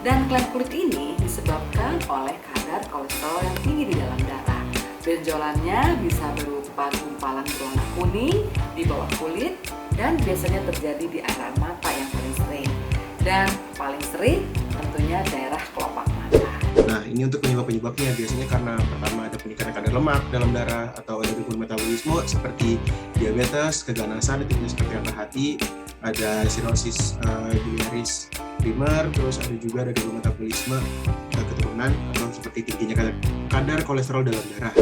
Dan kelainan kulit ini disebabkan oleh kadar kolesterol yang tinggi di dalam darah. Benjolannya bisa berupa gumpalan berwarna kuning di bawah kulit dan biasanya terjadi di area mata yang paling sering. Dan paling sering tentunya daerah kelopak mata. Nah, ini untuk penyebab-penyebabnya biasanya karena pertama ada peningkatan kadar lemak dalam darah atau ada gangguan metabolisme seperti diabetes, keganasan, itu bisa seperti kanker hati, ada sirosis biliaris primer, terus ada juga ada gangguan metabolisme keturunan atau seperti tingginya kadar kolesterol dalam darah.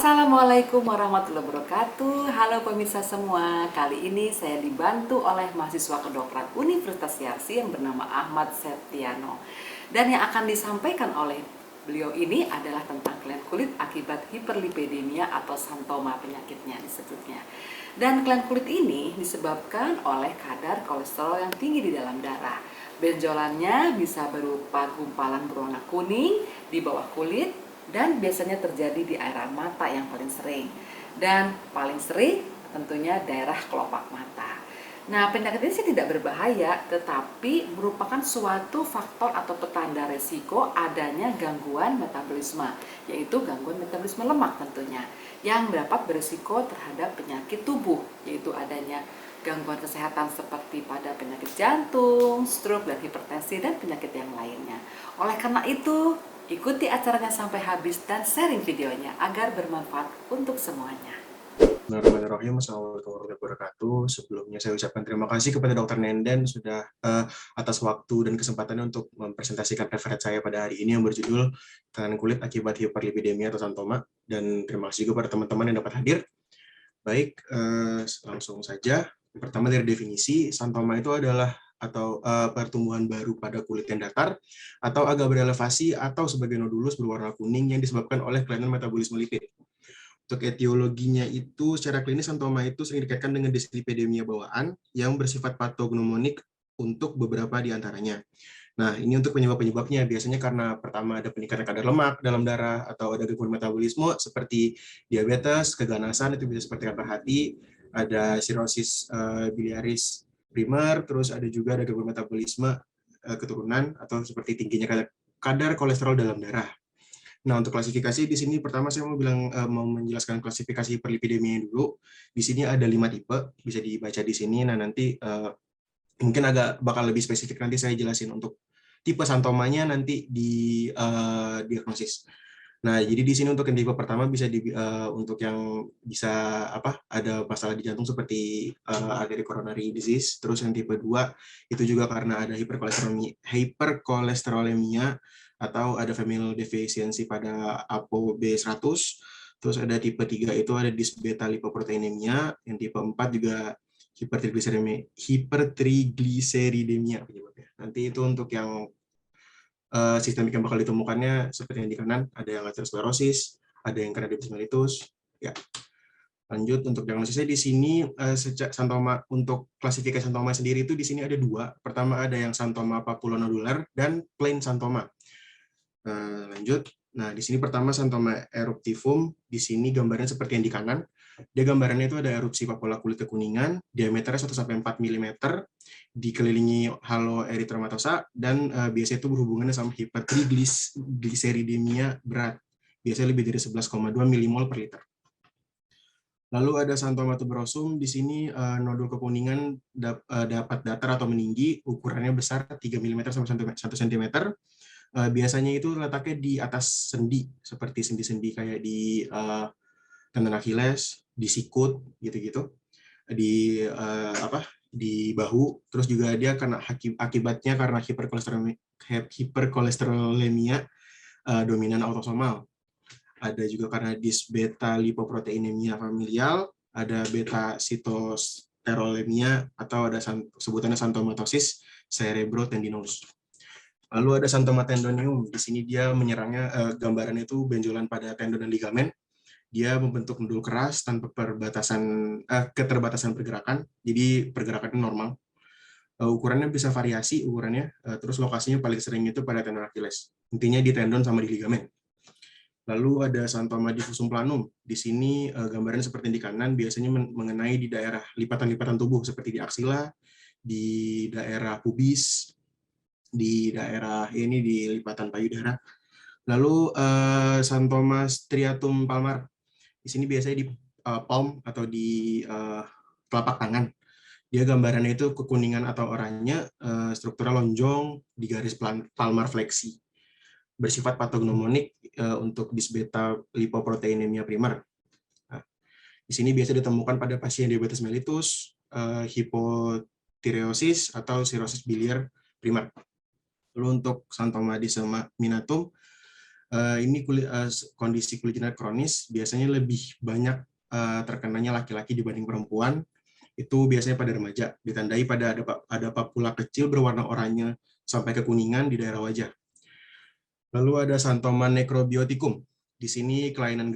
Assalamualaikum warahmatullahi wabarakatuh. Halo pemirsa semua. Kali ini saya dibantu oleh mahasiswa kedokteran Universitas Yarsi yang bernama Ahmad Septiano. Dan yang akan disampaikan oleh beliau ini adalah tentang kelainan kulit akibat hiperlipidemia atau santoma penyakitnya disebutnya. Dan kelainan kulit ini disebabkan oleh kadar kolesterol yang tinggi di dalam darah. Benjolannya bisa berupa gumpalan berwarna kuning di bawah kulit dan biasanya terjadi di area mata yang paling sering. Dan paling sering tentunya daerah kelopak mata. Nah, penyakit ini sih tidak berbahaya, tetapi merupakan suatu faktor atau petanda resiko adanya gangguan metabolisme, yaitu gangguan metabolisme lemak tentunya, yang dapat berisiko terhadap penyakit tubuh, yaitu adanya gangguan kesehatan seperti pada penyakit jantung, stroke, dan hipertensi, dan penyakit yang lainnya. Oleh karena itu, ikuti acaranya sampai habis dan sharing videonya agar bermanfaat untuk semuanya. Bismillahirrahmanirrahim. Assalamualaikum warahmatullahi wabarakatuh. Sebelumnya saya ucapkan terima kasih kepada Dr. Nenden sudah atas waktu dan kesempatannya untuk mempresentasikan referat saya pada hari ini yang berjudul kelainan kulit akibat hiperlipidemia atau santoma. Dan terima kasih juga pada teman-teman yang dapat hadir. Baik, langsung saja. Pertama dari definisi, santoma itu adalah atau pertumbuhan baru pada kulit yang datar atau agak berelevasi atau sebagai nodulus berwarna kuning yang disebabkan oleh kelainan metabolisme lipid. Untuk etiologinya itu, secara klinis santoma itu sering dikaitkan dengan dislipidemia bawaan yang bersifat patognomonik untuk beberapa di antaranya. Nah, ini untuk penyebab-penyebabnya biasanya karena pertama ada peningkatan kadar lemak dalam darah atau ada gangguan metabolisme seperti diabetes, keganasan, itu bisa seperti kanker hati, ada sirosis biliaris primer, terus ada juga ada gangguan metabolisme keturunan atau seperti tingginya kadar kolesterol dalam darah. Nah, untuk klasifikasi di sini pertama saya mau menjelaskan klasifikasi hiperlipidemia dulu. Di sini ada 5 tipe, bisa dibaca di sini. Nah, nanti mungkin bakal lebih spesifik nanti saya jelasin untuk tipe santomanya nanti di diagnosis. Nah, jadi di sini untuk yang tipe pertama bisa untuk yang bisa ada masalah di jantung seperti artery coronary disease. Terus yang tipe 2 itu juga karena ada hiperkolesterolemia atau ada familial deficiency pada ApoB100. Terus ada tipe 3 itu ada disbeta lipoproteinemia, yang tipe 4 juga hipertrigliseridemia penyebabnya. Nanti itu untuk yang sistemik yang bakal ditemukannya seperti yang di kanan, ada yang aterosklerosis, ada yang karena diabetes mellitus. Ya. Lanjut untuk diagnosisnya di sini santoma untuk klasifikasi santoma sendiri itu di sini ada 2. Pertama ada yang santoma papulonodular dan plain santoma. Lanjut. Nah, di sini pertama santoma eruptivum, di sini gambarnya seperti yang di kanan. Dia gambarannya itu ada erupsi papula kulit kekuningan, diameternya 1-4 mm, dikelilingi halo eritromatosa, dan biasanya itu berhubungannya sama hipertrigliseridemia berat. Biasanya lebih dari 11,2 mmol per liter. Lalu ada santoma tuberosum, di sini nodul kekuningan dapat datar atau meninggi, ukurannya besar 3 mm sampai 1 cm. Biasanya itu letaknya di atas sendi, seperti sendi-sendi kayak di tendon Achilles, di sikut, gitu-gitu, di bahu. Terus juga dia karena akibatnya karena hiperkolesterolemia dominan autosomal. Ada juga karena disbeta lipoproteinemia familial, ada beta sitosterolemia atau ada sebutannya santomatosis cerebrotendinous. Lalu ada santoma tendonium. Di sini dia menyerangnya gambarannya itu benjolan pada tendon dan ligamen. Dia membentuk nodul keras tanpa keterbatasan pergerakan, jadi pergerakannya normal. Ukurannya bisa variasi ukurannya, terus lokasinya paling sering itu pada tendon Achilles. Intinya di tendon sama di ligamen. Lalu ada Xanthoma diffusum planum. Di sini gambarannya seperti di kanan, biasanya mengenai di daerah lipatan-lipatan tubuh seperti di aksila, di daerah pubis, di daerah ini di lipatan payudara. Lalu Xanthoma striatum palmar. Di sini biasanya di palm atau di telapak tangan. Dia gambarannya itu kekuningan atau oranye, strukturnya lonjong di garis palmar fleksi. Bersifat patognomonik untuk disbeta lipoproteinemia primer. Nah, di sini biasa ditemukan pada pasien diabetes mellitus, hipotireosis atau sirosis biliar primer. Lalu untuk Xanthoma disseminatum, ini kondisi kulit jerawat kronis biasanya lebih banyak terkenanya laki-laki dibanding perempuan. Itu biasanya pada remaja, ditandai pada ada papula kecil berwarna oranye sampai kekuningan di daerah wajah. Lalu ada Xanthoma necrobioticum. Di sini kelainan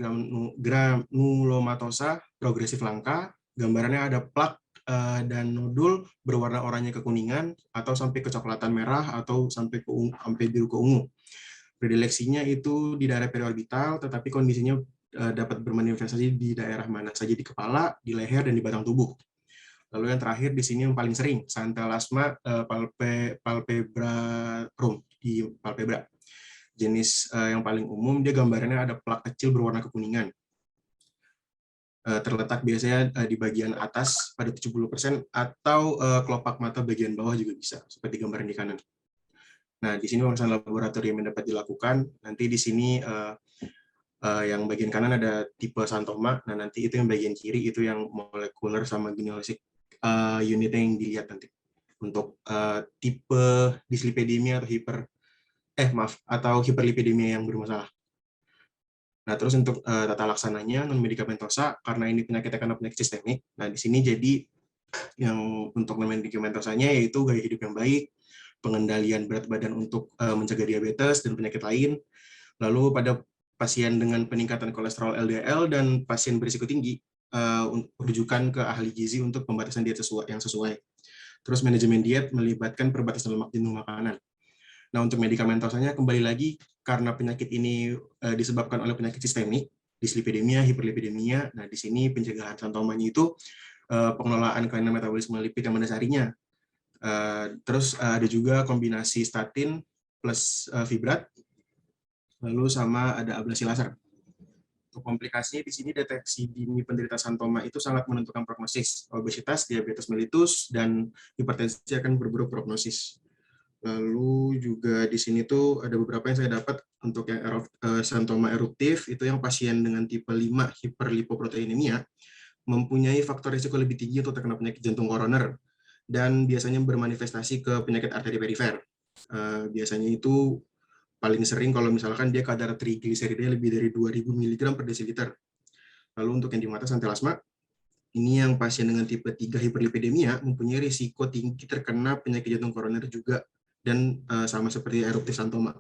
granulomatosa progresif langka. Gambarannya ada plak dan nodul berwarna oranye kekuningan atau sampai kecoklatan merah atau sampai biru ke ungu. Predileksinya itu di daerah periorbital, tetapi kondisinya dapat bermanifestasi di daerah mana saja, di kepala, di leher, dan di batang tubuh. Lalu yang terakhir di sini yang paling sering, Xanthelasma palpebrarum di palpebra. Jenis yang paling umum, dia gambarannya ada plak kecil berwarna kekuningan. Terletak biasanya di bagian atas pada 70% atau kelopak mata bagian bawah juga bisa, seperti gambaran di kanan. Nah, di sini pemeriksaan laboratorium yang dapat dilakukan. Nanti di sini yang bagian kanan ada tipe Xanthoma. Nah, nanti itu yang bagian kiri itu yang molekuler sama genealogic unitnya yang dilihat nanti. Untuk tipe dislipidemia atau hiperlipidemia yang bermasalah. Nah, terus untuk tata laksananya non medikamentosa, karena ini penyakitnya karena penyakit sistemik. Nah, di sini jadi yang untuk non medikamentosanya yaitu gaya hidup yang baik, pengendalian berat badan untuk mencegah diabetes dan penyakit lain. Lalu pada pasien dengan peningkatan kolesterol LDL dan pasien berisiko tinggi, rujukan ke ahli gizi untuk pembatasan diet yang sesuai. Terus manajemen diet melibatkan perbatasan lemak jenuh makanan. Nah, untuk medikamentosanya kembali lagi karena penyakit ini disebabkan oleh penyakit sistemik, dislipidemia, hiperlipidemia. Nah, di sini pencegahan Xanthomanya itu pengelolaan kelainan metabolisme lipid yang mendasarinya. Terus ada juga kombinasi statin plus fibrat, lalu sama ada ablasi laser. Untuk komplikasinya di sini deteksi dini penderita Xanthoma itu sangat menentukan prognosis. Obesitas, diabetes mellitus, dan hipertensi akan berburuk prognosis. Lalu juga di sini tuh ada beberapa yang saya dapat untuk yang Xanthoma eruptif, itu yang pasien dengan tipe 5 hiperlipoproteinemia mempunyai faktor risiko lebih tinggi untuk terkena penyakit jantung koroner dan biasanya bermanifestasi ke penyakit arteri perifer. Biasanya itu paling sering kalau misalkan dia kadar trigliseridnya lebih dari 2000 mg per desiliter. Lalu untuk yang di mata Xanthelasma, ini yang pasien dengan tipe 3 hiperlipidemia mempunyai risiko tinggi terkena penyakit jantung koroner juga, dan sama seperti eruptif Xanthoma.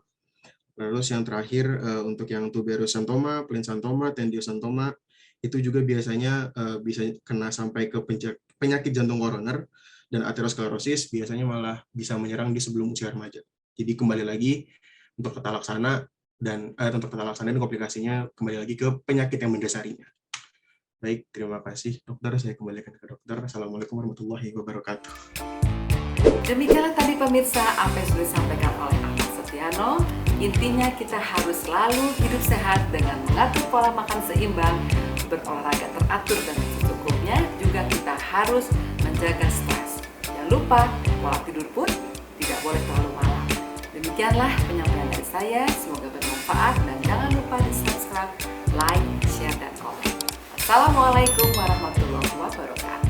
Lalu yang terakhir untuk yang tuberous Xanthoma, plain Xanthoma, tendious Xanthoma, itu juga biasanya bisa kena sampai ke penyakit jantung koroner, dan aterosklerosis biasanya malah bisa menyerang di sebelum usia remaja. Jadi kembali lagi untuk tata laksana dan komplikasinya kembali lagi ke penyakit yang mendasarinya. Baik, terima kasih dokter. Saya kembalikan ke dokter. Assalamualaikum warahmatullahi wabarakatuh. Demikianlah tadi pemirsa apa yang sudah disampaikan oleh Ahmad Septiano. Intinya kita harus selalu hidup sehat dengan mengatur pola makan seimbang, berolahraga teratur dan secukupnya. Juga kita harus menjaga stres. Jangan lupa pola tidur pun tidak boleh terlalu malam. Demikianlah penyampaian dari saya. Semoga bermanfaat dan jangan lupa di subscribe, like, share, dan komen. Assalamualaikum warahmatullahi wabarakatuh.